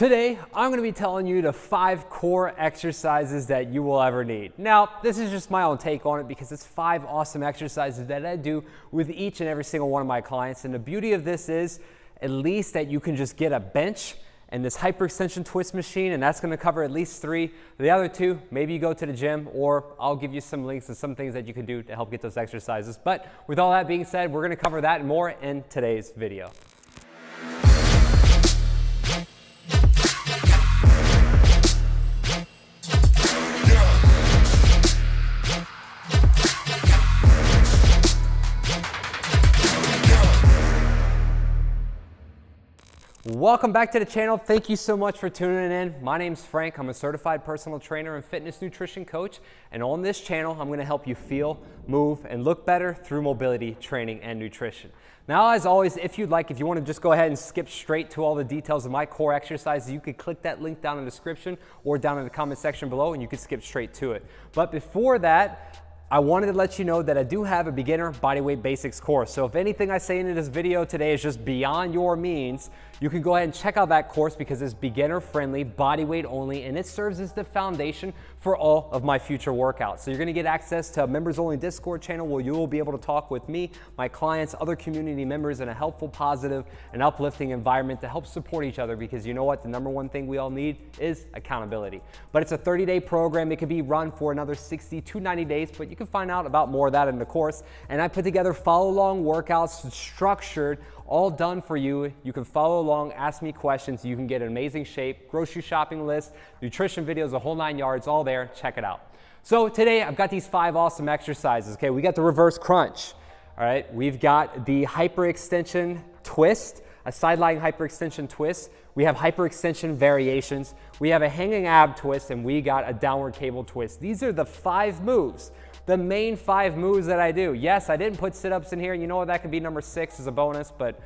Today, I'm going to be telling you the 5 core exercises that you will ever need. Now, this is just my own take on it because it's 5 awesome exercises that I do with each and every single one of my clients. And the beauty of this is at least that you can just get a bench and this hyperextension twist machine, and that's going to cover at least 3. The other 2, maybe you go to the gym, or I'll give you some links and some things that you can do to help get those exercises. But with all that being said, we're going to cover that and more in today's video. Welcome back to the channel. Thank you so much for tuning in. My name's Frank. I'm a certified personal trainer and fitness nutrition coach. And on this channel, I'm going to help you feel, move, and look better through mobility, training, and nutrition. Now, as always, if you want to just go ahead and skip straight to all the details of my core exercises, you could click that link down in the description or down in the comment section below, and you could skip straight to it. But before that, I wanted to let you know that I do have a beginner bodyweight basics course. So if anything I say in this video today is just beyond your means, you can go ahead and check out that course because it's beginner friendly, bodyweight only, and it serves as the foundation for all of my future workouts. So you're gonna get access to a members only Discord channel where you will be able to talk with me, my clients, other community members in a helpful, positive, and uplifting environment to help support each other, because you know what, the #1 thing we all need is accountability. But it's a 30-day program. It can be run for another 60 to 90 days, but you can find out about more of that in the course. And I put together follow-along workouts, structured, all done for you. You can follow along, ask me questions. You can get an amazing shape, grocery shopping list, nutrition videos, the whole 9 yards, all there. Check it out. So today I've got these 5 awesome exercises. Okay, we got the reverse crunch. All right, we've got the hyperextension twist, a sideline hyperextension twist. We have hyperextension variations. We have a hanging ab twist, and we got a downward cable twist. These are the 5 moves. The main 5 moves that I do. Yes, I didn't put sit-ups in here. You know what, that could be number 6 as a bonus, but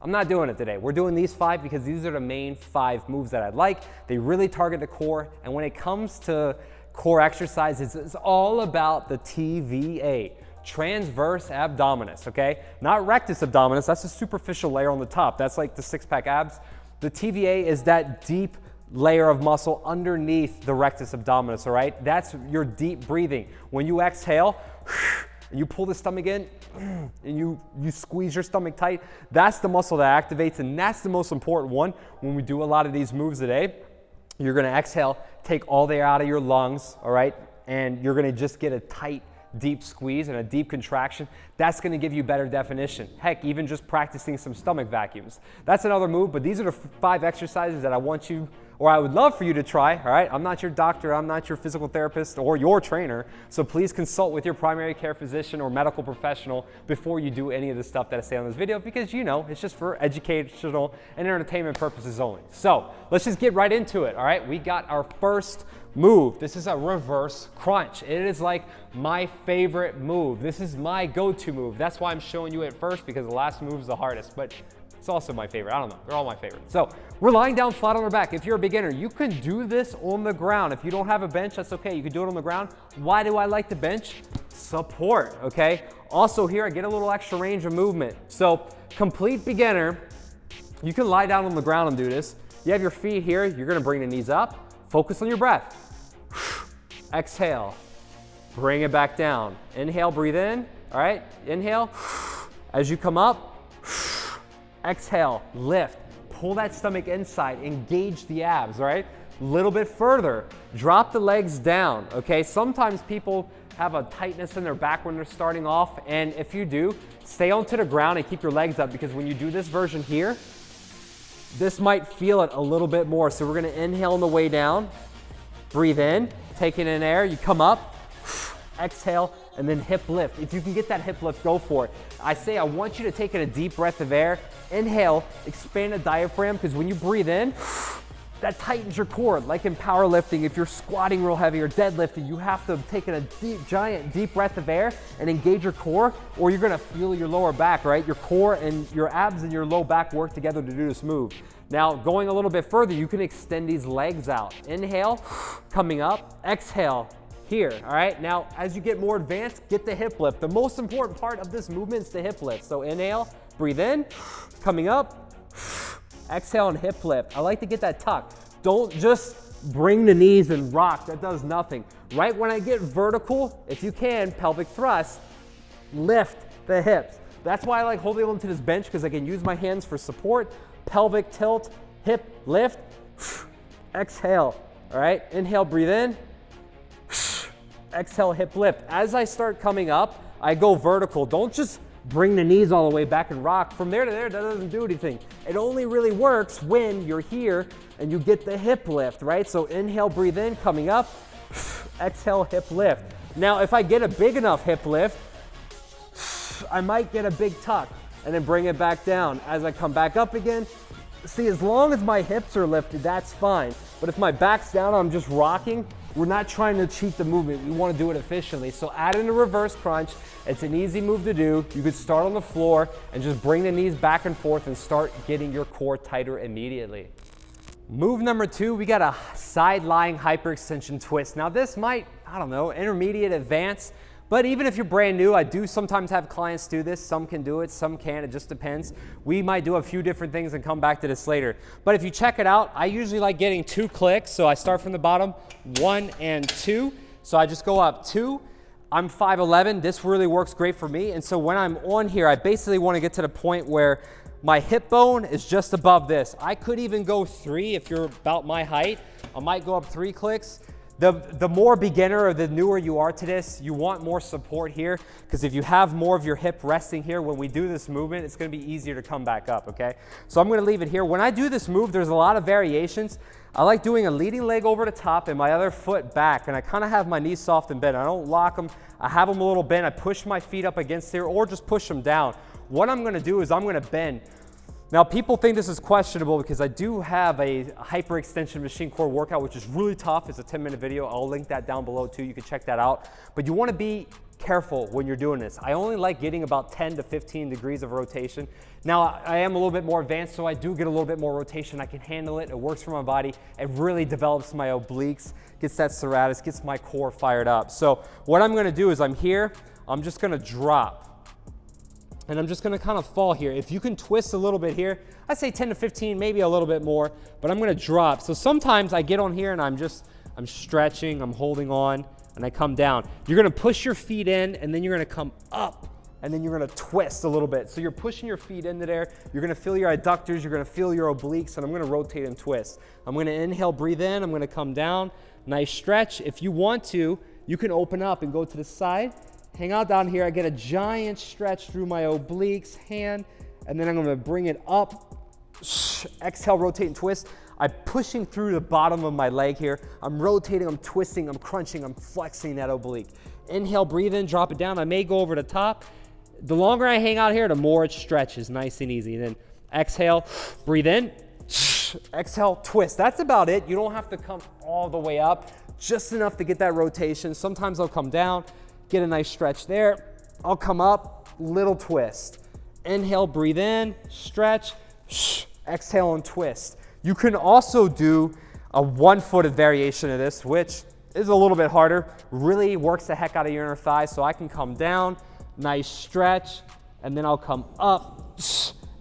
I'm not doing it today. We're doing these 5 because these are the main 5 moves that I like. They really target the core, and when it comes to core exercises, it's all about the TVA, transverse abdominis, okay? Not rectus abdominis, that's a superficial layer on the top. That's like the 6-pack abs. The TVA is that deep layer of muscle underneath the rectus abdominis, all right? That's your deep breathing. When you exhale, and you pull the stomach in, and you squeeze your stomach tight, that's the muscle that activates, and that's the most important one when we do a lot of these moves today. You're gonna exhale, take all the air out of your lungs, all right? And you're gonna just get a tight, deep squeeze and a deep contraction. That's going to give you better definition. Heck, even just practicing some stomach vacuums. That's another move, but these are the 5 exercises that I want you, or I would love for you to try, all right? I'm not your doctor, I'm not your physical therapist or your trainer, so please consult with your primary care physician or medical professional before you do any of the stuff that I say on this video, because you know, it's just for educational and entertainment purposes only. So let's just get right into it, all right? We got our first move. This is a reverse crunch. It is like my favorite move. This is my go-to move. That's why I'm showing you it first, because the last move is the hardest, but it's also my favorite. I don't know, they're all my favorite. So we're lying down flat on our back. If you're a beginner, you can do this on the ground. If you don't have a bench, that's okay. You can do it on the ground. Why do I like the bench? Support, okay? Also here, I get a little extra range of movement. So complete beginner, you can lie down on the ground and do this. You have your feet here. You're gonna bring the knees up. Focus on your breath. Exhale, bring it back down. Inhale, breathe in, all right? Inhale, as you come up, exhale, lift. Pull that stomach inside, engage the abs, all right? A little bit further, drop the legs down, okay? Sometimes people have a tightness in their back when they're starting off, and if you do, stay onto the ground and keep your legs up, because when you do this version here, this might feel it a little bit more. So we're gonna inhale on the way down, breathe in, taking in air, you come up, exhale, and then hip lift. If you can get that hip lift, go for it. I say I want you to take in a deep breath of air, inhale, expand the diaphragm, because when you breathe in, that tightens your core. Like in powerlifting, if you're squatting real heavy or deadlifting, you have to take in a deep, giant, deep breath of air and engage your core, or you're gonna feel your lower back, right? Your core and your abs and your low back work together to do this move. Now, going a little bit further, you can extend these legs out. Inhale, coming up, exhale, here, all right? Now, as you get more advanced, get the hip lift. The most important part of this movement is the hip lift. So inhale, breathe in, coming up, exhale and hip lift. I like to get that tuck. Don't just bring the knees and rock, that does nothing. Right when I get vertical, if you can, pelvic thrust, lift the hips. That's why I like holding on to this bench, because I can use my hands for support. Pelvic tilt, hip lift, exhale. All right, inhale, breathe in, exhale, hip lift. As I start coming up, I go vertical. Don't just bring the knees all the way back and rock. From there to there, that doesn't do anything. It only really works when you're here and you get the hip lift, right? So inhale, breathe in, coming up, exhale, hip lift. Now, if I get a big enough hip lift, I might get a big tuck and then bring it back down. As I come back up again, see, as long as my hips are lifted, that's fine. But if my back's down, I'm just rocking, we're not trying to cheat the movement. We want to do it efficiently. So add in a reverse crunch. It's an easy move to do. You could start on the floor and just bring the knees back and forth and start getting your core tighter immediately. Move number 2, we got a side lying hyperextension twist. Now this might, I don't know, intermediate, advanced, but even if you're brand new, I do sometimes have clients do this. Some can do it, some can't, it just depends. We might do a few different things and come back to this later. But if you check it out, I usually like getting 2 clicks. So I start from the bottom, 1 and 2. So I just go up 2. I'm 5'11", this really works great for me. And so when I'm on here, I basically want to get to the point where my hip bone is just above this. I could even go 3 if you're about my height. I might go up 3 clicks. The more beginner or the newer you are to this, you want more support here, because if you have more of your hip resting here, when we do this movement, it's going to be easier to come back up, okay? So I'm going to leave it here. When I do this move, there's a lot of variations. I like doing a leading leg over the top and my other foot back, and I kind of have my knees soft and bent. I don't lock them. I have them a little bent. I push my feet up against here or just push them down. What I'm going to do is I'm going to bend. Now, people think this is questionable because I do have a hyperextension machine core workout, which is really tough. It's a 10-minute video. I'll link that down below too. You can check that out. But you want to be careful when you're doing this. I only like getting about 10 to 15 degrees of rotation. Now, I am a little bit more advanced, so I do get a little bit more rotation. I can handle it. It works for my body. It really develops my obliques, gets that serratus, gets my core fired up. So what I'm going to do is I'm here. I'm just going to drop. And I'm just going to kind of fall here. If you can twist a little bit here, I'd say 10 to 15, maybe a little bit more, but I'm going to drop. So sometimes I get on here and I'm stretching, I'm holding on, and I come down. You're going to push your feet in, and then you're going to come up, and then you're going to twist a little bit. So you're pushing your feet into there. You're going to feel your adductors, you're going to feel your obliques, and I'm going to rotate and twist. I'm going to inhale, breathe in, I'm going to come down. Nice stretch. If you want to, you can open up and go to the side. Hang out down here. I get a giant stretch through my obliques, hand, and then I'm going to bring it up. Exhale, rotate and twist. I'm pushing through the bottom of my leg here. I'm rotating, I'm twisting, I'm crunching, I'm flexing that oblique. Inhale, breathe in, drop it down. I may go over the top. The longer I hang out here, the more it stretches, nice and easy. And then exhale, breathe in, exhale, twist. That's about it. You don't have to come all the way up, just enough to get that rotation. Sometimes I'll come down, get a nice stretch there. I'll come up, little twist. Inhale, breathe in, stretch, exhale and twist. You can also do a one-footed variation of this, which is a little bit harder. Really works the heck out of your inner thigh. So I can come down, nice stretch, and then I'll come up,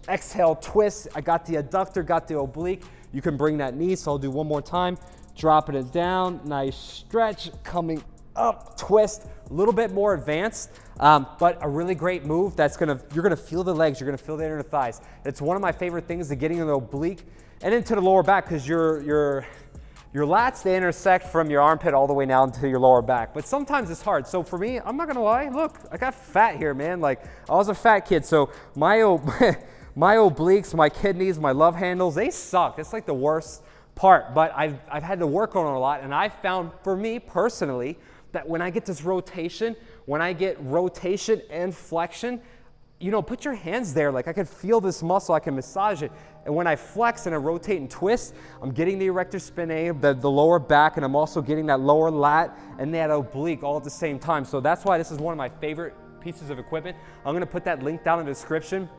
exhale, twist. I got the adductor, got the oblique. You can bring that knee, so I'll do one more time. Dropping it down, nice stretch, coming up, twist. A little bit more advanced, but a really great move that's you're gonna feel the legs, you're gonna feel the inner thighs. It's one of my favorite things, to getting in the oblique and into the lower back, because your lats, they intersect from your armpit all the way down to your lower back. But sometimes it's hard. So for me, I'm not gonna lie, look, I got fat here, man. Like, I was a fat kid, so my obliques, my kidneys, my love handles, they suck. It's like the worst part, but I've had to work on it a lot, and I found, for me personally, that when I get this rotation, when I get rotation and flexion, you know, put your hands there. Like, I can feel this muscle, I can massage it. And when I flex and I rotate and twist, I'm getting the erector spinae, the lower back, and I'm also getting that lower lat and that oblique all at the same time. So that's why this is one of my favorite pieces of equipment. I'm gonna put that link down in the description.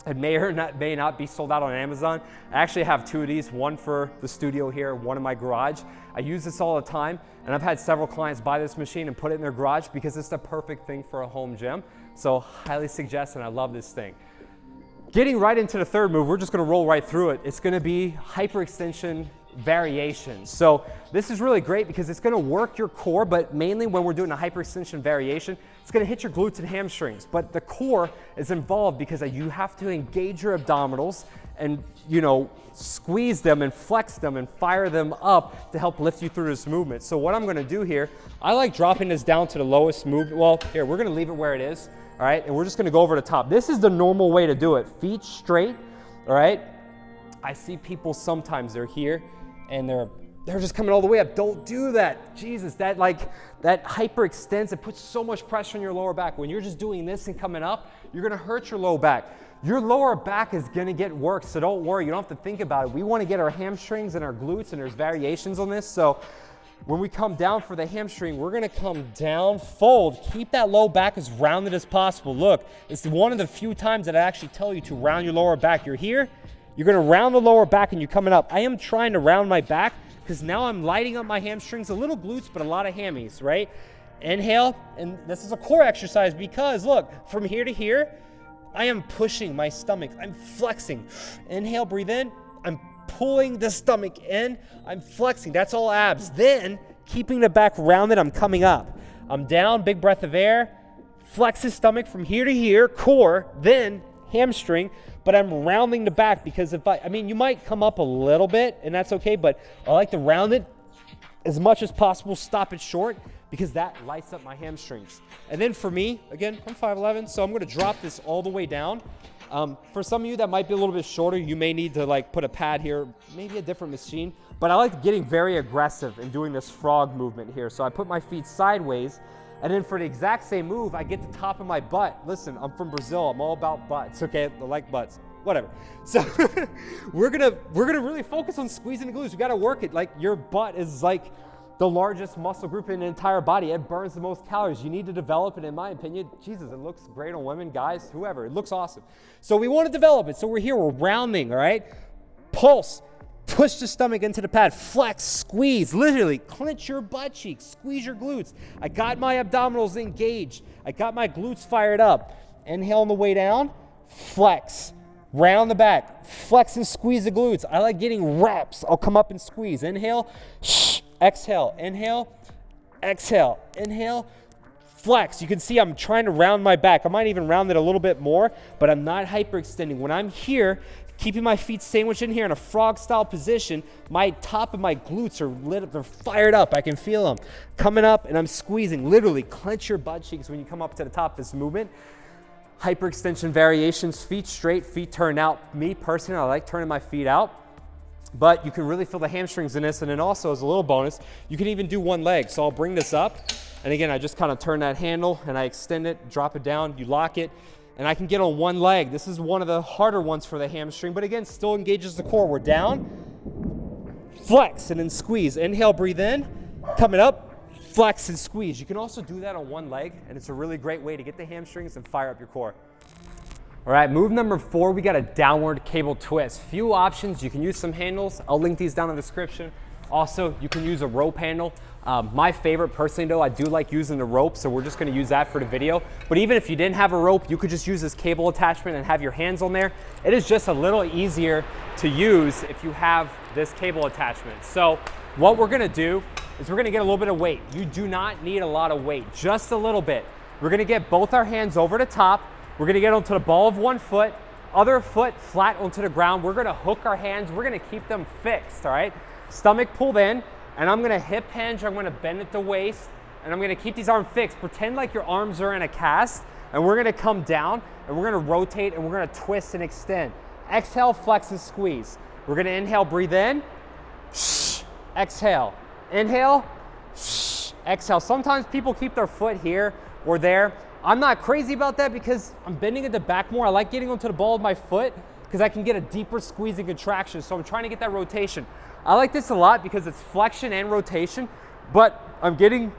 It may or may not be sold out on Amazon. I actually have 2 of these, one for the studio here, one in my garage. I use this all the time, and I've had several clients buy this machine and put it in their garage because it's the perfect thing for a home gym. So highly suggest, and I love this thing. Getting right into the third move, we're just gonna roll right through it. It's gonna be hyperextension variations. So this is really great because it's gonna work your core, but mainly when we're doing a hyperextension variation, it's gonna hit your glutes and hamstrings. But the core is involved because you have to engage your abdominals and, you know, squeeze them and flex them and fire them up to help lift you through this movement. So what I'm gonna do here, I like dropping this down to the lowest movement. Well, here, we're gonna leave it where it is, all right? And we're just gonna go over the top. This is the normal way to do it. Feet straight, all right? I see people sometimes, they're here and they're just coming all the way up. Don't do that. Jesus, that hyperextends. It puts so much pressure on your lower back. When you're just doing this and coming up, you're gonna hurt your low back. Your lower back is gonna get worked, so don't worry. You don't have to think about it. We wanna get our hamstrings and our glutes, and there's variations on this. So when we come down for the hamstring, we're gonna come down, fold, keep that low back as rounded as possible. Look, it's one of the few times that I actually tell you to round your lower back. You're here, you're gonna round the lower back and you're coming up. I am trying to round my back because now I'm lighting up my hamstrings, a little glutes, but a lot of hammies, right? Inhale, and this is a core exercise because look, from here to here, I am pushing my stomach, I'm flexing. Inhale, breathe in, I'm pulling the stomach in, I'm flexing, that's all abs. Then, keeping the back rounded, I'm coming up. I'm down, big breath of air, flex the stomach from here to here, core, then hamstring, but I'm rounding the back because if I mean, you might come up a little bit and that's okay, but I like to round it as much as possible, stop it short, because that lights up my hamstrings. And then for me, again, I'm 5'11", so I'm gonna drop this all the way down. For some of you that might be a little bit shorter, you may need to like put a pad here, maybe a different machine, but I like getting very aggressive and doing this frog movement here. So I put my feet sideways, and then for the exact same move, I get the top of my butt. Listen, I'm from Brazil, I'm all about butts, okay? I like butts, whatever. So we're gonna really focus on squeezing the glutes. We gotta work it. Like your butt is like the largest muscle group in the entire body. It burns the most calories. You need to develop it, in my opinion. Jesus, it looks great on women, guys, whoever. It looks awesome. So we want to develop it. So we're here, we're rounding, all right? Pulse, push the stomach into the pad, flex, squeeze, literally clench your butt cheeks, squeeze your glutes. I got my abdominals engaged. I got my glutes fired up. Inhale on the way down, flex. Round the back, flex and squeeze the glutes. I like getting reps. I'll come up and squeeze. Inhale, exhale, inhale, exhale, inhale, flex. You can see I'm trying to round my back. I might even round it a little bit more, but I'm not hyperextending. When I'm here, keeping my feet sandwiched in here in a frog style position, my top of my glutes are lit up, they're fired up. I can feel them coming up and I'm squeezing. Literally clench your butt cheeks when you come up to the top of this movement. Hyperextension variations, feet straight, feet turned out. Me personally, I like turning my feet out, but you can really feel the hamstrings in this. And then also as a little bonus, you can even do one leg. So I'll bring this up. And again, I just kind of turn that handle and I extend it, drop it down, you lock it, and I can get on one leg. This is one of the harder ones for the hamstring, but again, still engages the core. We're down, flex, and then squeeze. Inhale, breathe in, coming up, flex and squeeze. You can also do that on one leg, and it's a really great way to get the hamstrings and fire up your core. All right, move number 4, we got a downward cable twist. Few options, you can use some handles. I'll link these down in the description. Also, you can use a rope handle. My favorite, personally though, I do like using the rope, so we're just gonna use that for the video. But even if you didn't have a rope, you could just use this cable attachment and have your hands on there. It is just a little easier to use if you have this cable attachment. So what we're gonna do is we're gonna get a little bit of weight. You do not need a lot of weight, just a little bit. We're gonna get both our hands over the top. We're gonna get onto the ball of one foot, other foot flat onto the ground. We're gonna hook our hands. We're gonna keep them fixed, all right? Stomach pulled in, and I'm gonna hip hinge. I'm gonna bend at the waist, and I'm gonna keep these arms fixed. Pretend like your arms are in a cast, and we're gonna come down, and we're gonna rotate, and we're gonna twist and extend. Exhale, flex and squeeze. We're gonna inhale, breathe in, exhale. Inhale, exhale. Sometimes people keep their foot here or there. I'm not crazy about that because I'm bending at the back more. I like getting onto the ball of my foot because I can get a deeper squeeze and contraction. So I'm trying to get that rotation. I like this a lot because it's flexion and rotation, but I'm getting